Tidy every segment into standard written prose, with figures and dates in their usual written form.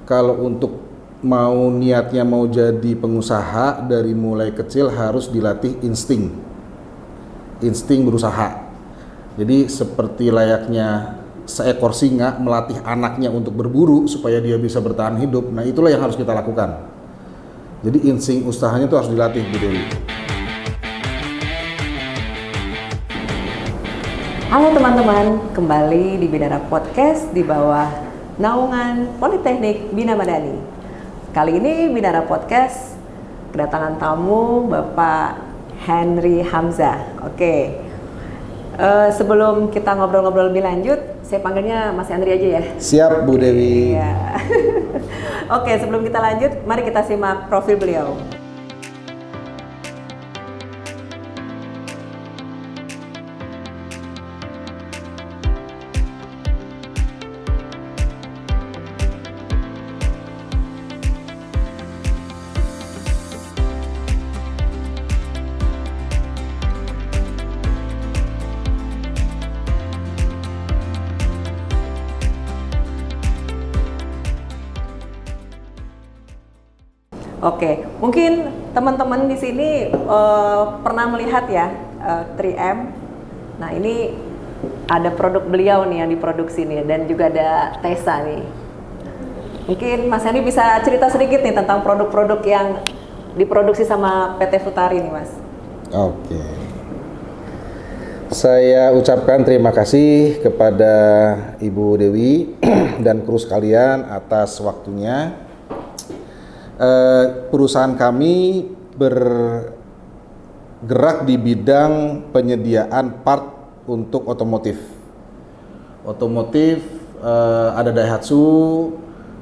kalau untuk mau niatnya mau jadi pengusaha dari mulai kecil harus dilatih insting berusaha. Jadi seperti layaknya seekor singa melatih anaknya untuk berburu supaya dia bisa bertahan hidup. Nah, itulah yang harus kita lakukan. Jadi insting usahanya itu harus dilatih, Bu Dewi. Halo teman-teman, kembali di Binara Podcast di bawah naungan Politeknik Bina Madani. Kali ini Binara Podcast kedatangan tamu Bapak Henry Hamzah. Oke. Sebelum kita ngobrol-ngobrol lebih lanjut, saya panggilnya Mas Henry aja ya. Siap, Bu Dewi. Ya. Oke, sebelum kita lanjut, mari kita simak profil beliau. Oke, mungkin teman-teman di sini pernah melihat ya 3M. Nah, ini ada produk beliau nih yang diproduksi nih, dan juga ada Tessa nih. Mungkin Mas Henry bisa cerita sedikit nih tentang produk-produk yang diproduksi sama PT Futari nih, Mas. Oke. Saya ucapkan terima kasih kepada Ibu Dewi dan kru sekalian atas waktunya. Perusahaan kami bergerak di bidang penyediaan part untuk otomotif. Ada Daihatsu,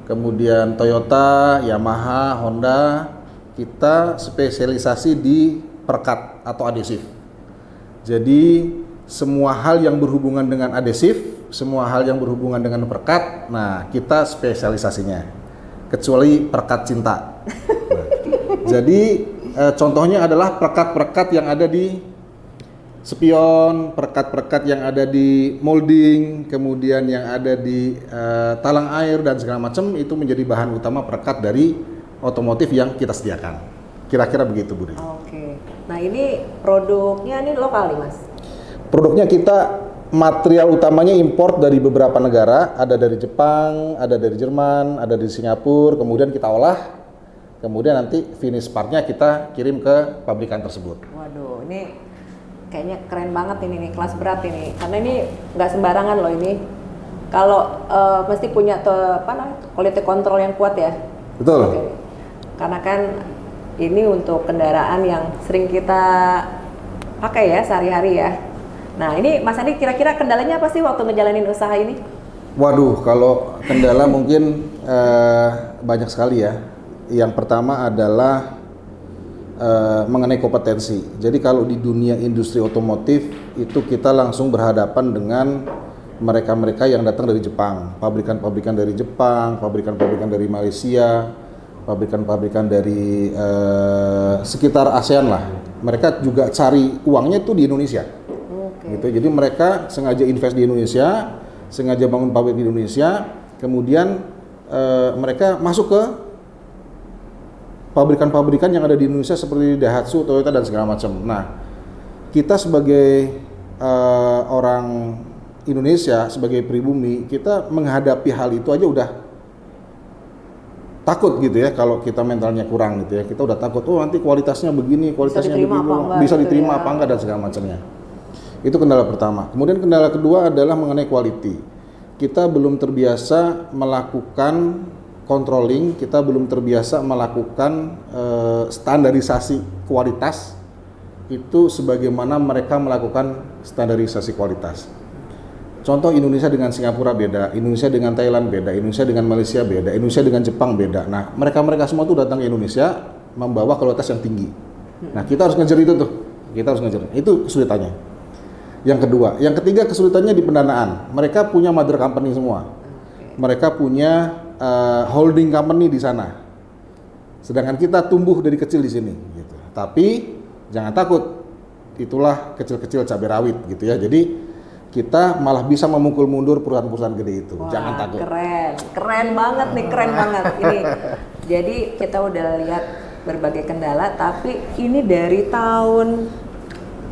kemudian Toyota, Yamaha, Honda. Kita spesialisasi di perekat atau adhesif. Jadi semua hal yang berhubungan dengan adhesif, semua hal yang berhubungan dengan perekat, nah kita spesialisasinya. Kecuali perekat cinta. Jadi contohnya adalah perekat-perekat yang ada di spion, perekat-perekat yang ada di molding, kemudian yang ada di talang air dan segala macam, itu menjadi bahan utama perekat dari otomotif yang kita sediakan. Kira-kira begitu, Bu Dewi. Oke. Nah, ini produknya ini lokal nih, Mas. Produknya kita material utamanya import dari beberapa negara, ada dari Jepang, ada dari Jerman, ada dari Singapura, kemudian kita olah, kemudian nanti finish partnya kita kirim ke pabrikan tersebut. Waduh, ini kayaknya keren banget ini nih, kelas berat ini, karena ini nggak sembarangan loh ini. Kalau mesti punya quality control yang kuat ya. Betul. Oke. Karena kan ini untuk kendaraan yang sering kita pakai ya sehari-hari ya. Nah, ini Mas Andi kira-kira kendalanya apa sih waktu ngejalanin usaha ini? Waduh, kalau kendala mungkin banyak sekali ya. Yang pertama adalah mengenai kompetensi. Jadi kalau di dunia industri otomotif itu kita langsung berhadapan dengan mereka-mereka yang datang dari Jepang, pabrikan-pabrikan dari Jepang, pabrikan-pabrikan dari Malaysia, pabrikan-pabrikan dari sekitar ASEAN lah. Mereka juga cari uangnya tuh di Indonesia. Gitu. Jadi mereka sengaja invest di Indonesia, sengaja bangun pabrik di Indonesia, kemudian mereka masuk ke pabrikan-pabrikan yang ada di Indonesia seperti Daihatsu, Toyota dan segala macam. Nah, kita sebagai orang Indonesia, sebagai pribumi, kita menghadapi hal itu aja udah takut gitu ya. Kalau kita mentalnya kurang gitu ya, kita udah takut. Oh, nanti kualitasnya begini, kualitasnya begini, bisa diterima apa enggak dan segala macamnya. Itu kendala pertama. Kemudian kendala kedua adalah mengenai quality. Kita belum terbiasa melakukan controlling, kita belum terbiasa melakukan standarisasi kualitas itu sebagaimana mereka melakukan standarisasi kualitas. Contoh Indonesia dengan Singapura beda, Indonesia dengan Thailand beda, Indonesia dengan Malaysia beda, Indonesia dengan Jepang beda. Nah, mereka semua tuh datang ke Indonesia membawa kualitas yang tinggi. Nah, kita harus ngejar itu tuh. Kita harus ngejar. Itu kesulitannya. Yang kedua, yang ketiga kesulitannya di pendanaan. Mereka punya mother company semua. Mereka punya holding company di sana. Sedangkan kita tumbuh dari kecil di sini. Gitu. Tapi jangan takut, itulah kecil-kecil cabai rawit gitu ya. Jadi kita malah bisa memukul mundur perusahaan-perusahaan gede itu. Wah, Jangan takut. Keren banget nih, keren banget ini. Jadi kita udah lihat berbagai kendala, tapi ini dari tahun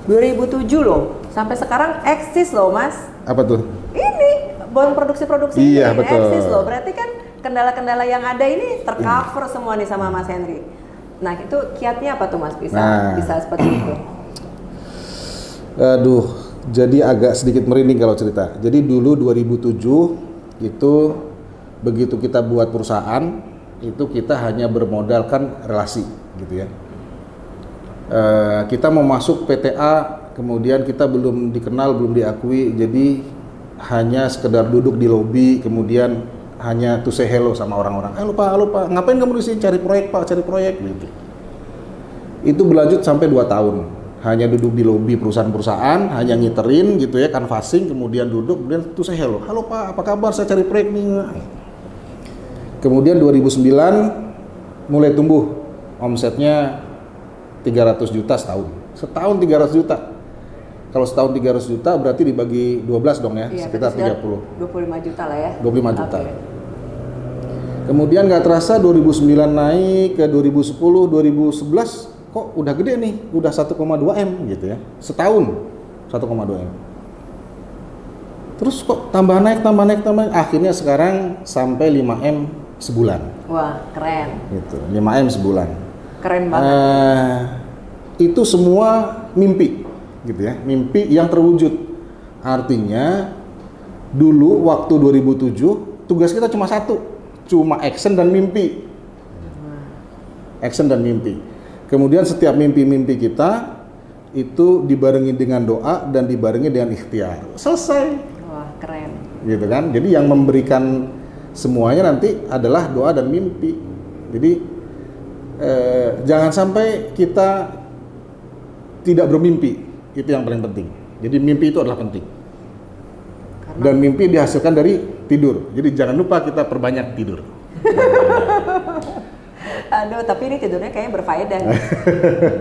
2007 loh, sampai sekarang eksis loh Mas. Apa tuh? Ini bon produksi-produksi Iya, ini betul. eksis loh. Berarti kan kendala-kendala yang ada ini tercover semua nih sama Mas Henry. Nah itu kiatnya apa tuh Mas bisa seperti itu? Aduh, jadi agak sedikit merinding kalau cerita. Jadi dulu 2007 itu begitu kita buat perusahaan itu kita hanya bermodalkan relasi gitu ya. Kita mau masuk PTA, kemudian kita belum dikenal, belum diakui, jadi hanya sekedar duduk di lobi, kemudian hanya to say hello sama orang-orang. Halo Pak, ngapain kamu di sini? Cari proyek Pak, cari proyek gitu. Itu berlanjut sampai 2 tahun. Hanya duduk di lobi perusahaan-perusahaan, hanya ngiterin gitu ya, canvassing, kemudian duduk, kemudian to say hello. Halo Pak, apa kabar? Saya cari proyek nih. Kemudian 2009 mulai tumbuh omsetnya 300 juta setahun. Setahun 300 juta. Kalau setahun 300 juta berarti dibagi 12 dong ya, Iya, sekitar 25 30. juta lah ya. 25 juta. Okay. Kemudian nggak terasa 2009 naik ke 2010, 2011 kok udah gede nih, udah 1,2 M gitu ya. Setahun 1,2 M. Terus kok tambah naik, akhirnya sekarang sampai 5 M sebulan. Wah, keren. Gitu, 5 M sebulan. Keren banget. Itu semua mimpi gitu ya, mimpi yang terwujud. Artinya dulu waktu 2007 tugas kita cuma satu, cuma action dan mimpi. Action dan mimpi. Kemudian setiap mimpi-mimpi kita itu dibarengi dengan doa dan dibarengi dengan ikhtiar. Selesai. Wah, keren. Gitu kan. Jadi yang memberikan semuanya nanti adalah doa dan mimpi. Jadi jangan sampai kita tidak bermimpi. Itu yang paling penting. Jadi mimpi itu adalah penting. Dan mimpi dihasilkan dari tidur. Jadi jangan lupa kita perbanyak tidur. Aduh, tapi ini tidurnya kayaknya berfaedah.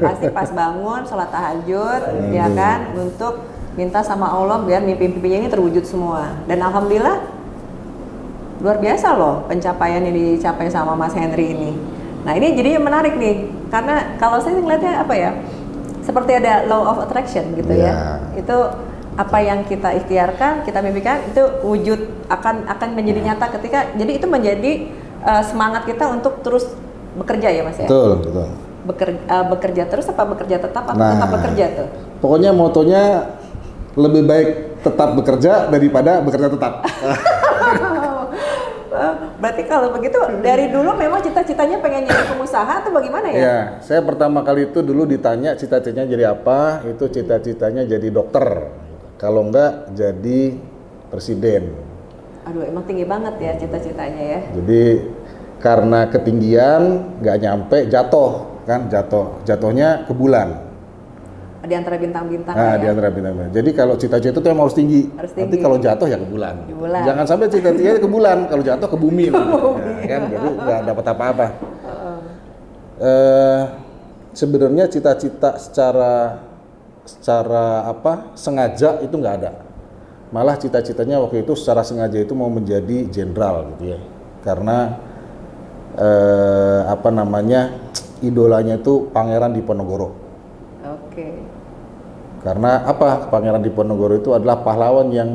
Pasti pas bangun, sholat tahajud, ya kan, untuk minta sama Allah biar mimpi-mimpinya ini terwujud semua. Dan alhamdulillah luar biasa loh pencapaian yang dicapai sama Mas Henry ini. Nah ini jadinya menarik nih, karena kalau saya ngeliatnya apa ya, seperti ada law of attraction gitu ya. Itu apa yang kita ikhtiarkan, kita mimpikan itu wujud akan menjadi nyata ketika, jadi itu menjadi semangat kita untuk terus bekerja ya Mas ya. Betul. Bekerja terus apa bekerja tetap atau tetap bekerja tuh? Pokoknya motonya lebih baik tetap bekerja daripada bekerja tetap. Berarti kalau begitu dari dulu memang cita-citanya pengen jadi pengusaha atau bagaimana ya? Iya, saya pertama kali itu dulu ditanya cita-citanya jadi apa, itu cita-citanya jadi dokter. Kalau enggak jadi presiden. Aduh, emang tinggi banget ya cita-citanya ya. Jadi karena ketinggian nggak nyampe jatuh kan, jatuhnya ke bulan. Di antara bintang-bintang. Nah, di antara bintang-bintang. Jadi kalau cita-cita itu emang harus tinggi. Nanti kalau jatuh ya ke bulan. Di bulan. Jangan sampai cita-citanya ke bulan, kalau jatuh ke bumi. Ya, kan, jadi nggak dapat apa-apa. Sebenarnya cita-cita secara sengaja itu nggak ada. Malah cita-citanya waktu itu secara sengaja itu mau menjadi jenderal gitu ya. Karena idolanya itu Pangeran Diponegoro. Oke. Karena apa? Pangeran Diponegoro itu adalah pahlawan yang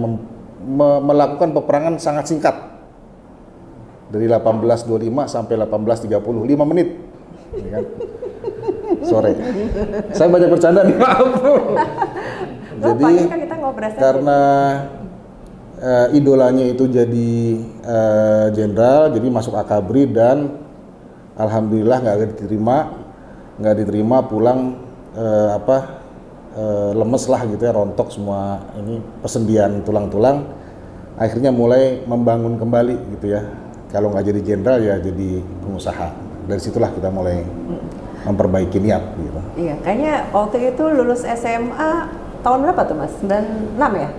melakukan peperangan sangat singkat. Dari 1825 sampai 1830, 5 menit. Ya kan? Sore. Saya banyak bercanda nih, maaf. Jadi karena idolanya itu jadi jenderal, jadi masuk Akabri dan alhamdulillah nggak diterima pulang lemes lah gitu ya, rontok semua ini persendian tulang-tulang. Akhirnya mulai membangun kembali gitu ya. Kalau nggak jadi jenderal ya jadi pengusaha. Dari situlah kita mulai memperbaiki niat gitu. Iya, kayaknya waktu itu lulus SMA tahun berapa tuh Mas? 96 ya?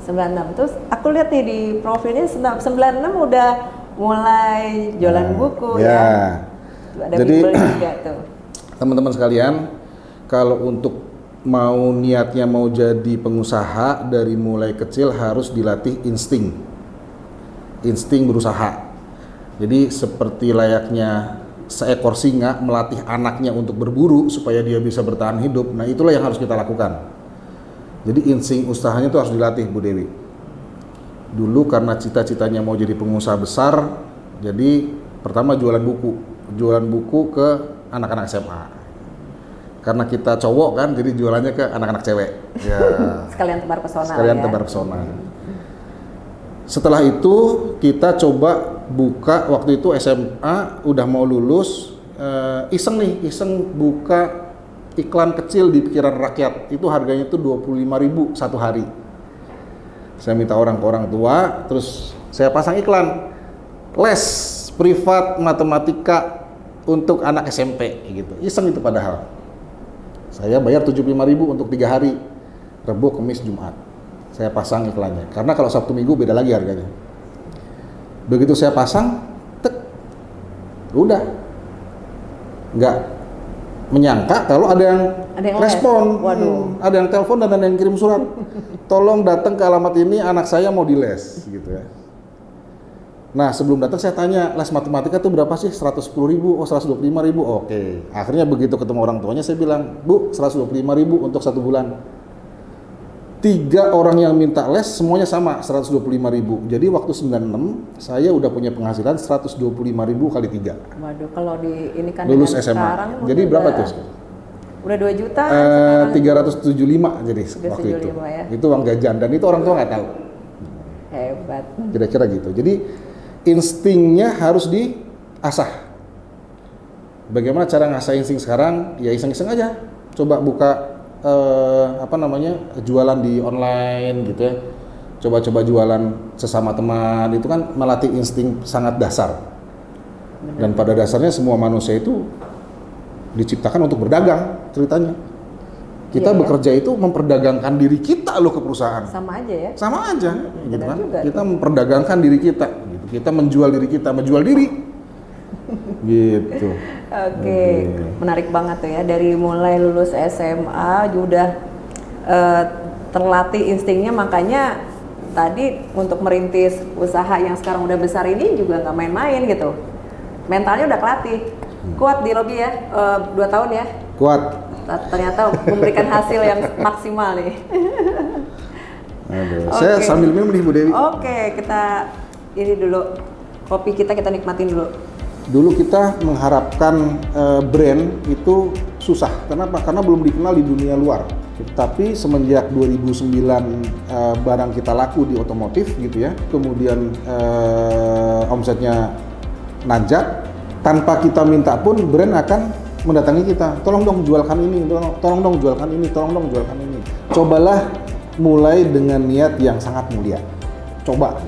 96. Terus aku lihat nih di profilnya 96 udah mulai jualan buku ya. Ada jadi Bible juga tuh. Teman-teman sekalian, kalau untuk mau niatnya mau jadi pengusaha, dari mulai kecil harus dilatih insting berusaha. Jadi seperti layaknya seekor singa melatih anaknya untuk berburu supaya dia bisa bertahan hidup. Nah, itulah yang harus kita lakukan. Jadi insting usahanya itu harus dilatih, Bu Dewi. Dulu karena cita-citanya mau jadi pengusaha besar, jadi pertama jualan buku ke anak-anak SMA. Karena kita cowok kan, jadi jualannya ke anak-anak cewek. Ya. Sekalian tebar pesona. Tebar pesona. Setelah itu kita coba buka, waktu itu SMA udah mau lulus, iseng buka iklan kecil di pikiran rakyat. Itu harganya tuh 25.000 satu hari. Saya minta orang ke orang tua, terus saya pasang iklan les privat matematika untuk anak SMP gitu. Iseng itu padahal. Saya bayar 75.000 untuk 3 hari, Rebo, Kamis, Jumat. Saya pasang iklannya, karena kalau Sabtu Minggu beda lagi harganya. Begitu saya pasang, udah. Nggak menyangka kalau ada yang respon, ada yang telepon dan ada yang kirim surat. Tolong datang ke alamat ini, anak saya mau diles, gitu ya. Nah, sebelum datang saya tanya, les matematika itu berapa sih? 110.000, oh 125.000, oke. Akhirnya begitu ketemu orang tuanya, saya bilang, Bu, 125.000 untuk 1 bulan. 3 orang yang minta les, semuanya sama, 125.000. Jadi waktu 96, saya udah punya penghasilan 125.000 kali 3. Waduh, kalau di ini kan lulus SMA. Sekarang jadi berapa tuh? Udah 2 juta. 375 jadi waktu itu. Ya? Itu uang jajan, dan itu orang tua nggak tahu. Hebat. Kira-kira gitu. Jadi instingnya harus diasah. Bagaimana cara ngasah insting sekarang? Ya iseng-iseng aja. Coba buka jualan di online gitu ya. Coba-coba jualan sesama teman, itu kan melatih insting sangat dasar. Benar. Dan pada dasarnya semua manusia itu diciptakan untuk berdagang ceritanya. Kita bekerja itu memperdagangkan diri kita loh ke perusahaan. Sama aja ya? Sama aja, gitu kan. Kita memperdagangkan diri kita, gitu. Kita menjual diri kita, menjual diri. Gitu. Oke. Menarik banget tuh ya, dari mulai lulus SMA udah terlatih instingnya, makanya tadi untuk merintis usaha yang sekarang udah besar ini juga nggak main-main gitu. Mentalnya udah kelatih. Kuat di lobby ya, 2 tahun ya? Kuat. Ternyata memberikan hasil yang maksimal nih. Aduh, saya sambil minum nih Bu Dewi. Oke, kita ini dulu, kopi kita nikmatin dulu. Dulu kita mengharapkan brand itu susah. Kenapa? Karena belum dikenal di dunia luar. Tapi semenjak 2009 barang kita laku di otomotif gitu ya, kemudian omsetnya nanjak, tanpa kita minta pun brand akan mendatangi kita, tolong dong jualkan ini, tolong dong jualkan ini, tolong dong jualkan ini. Cobalah mulai dengan niat yang sangat mulia. Coba.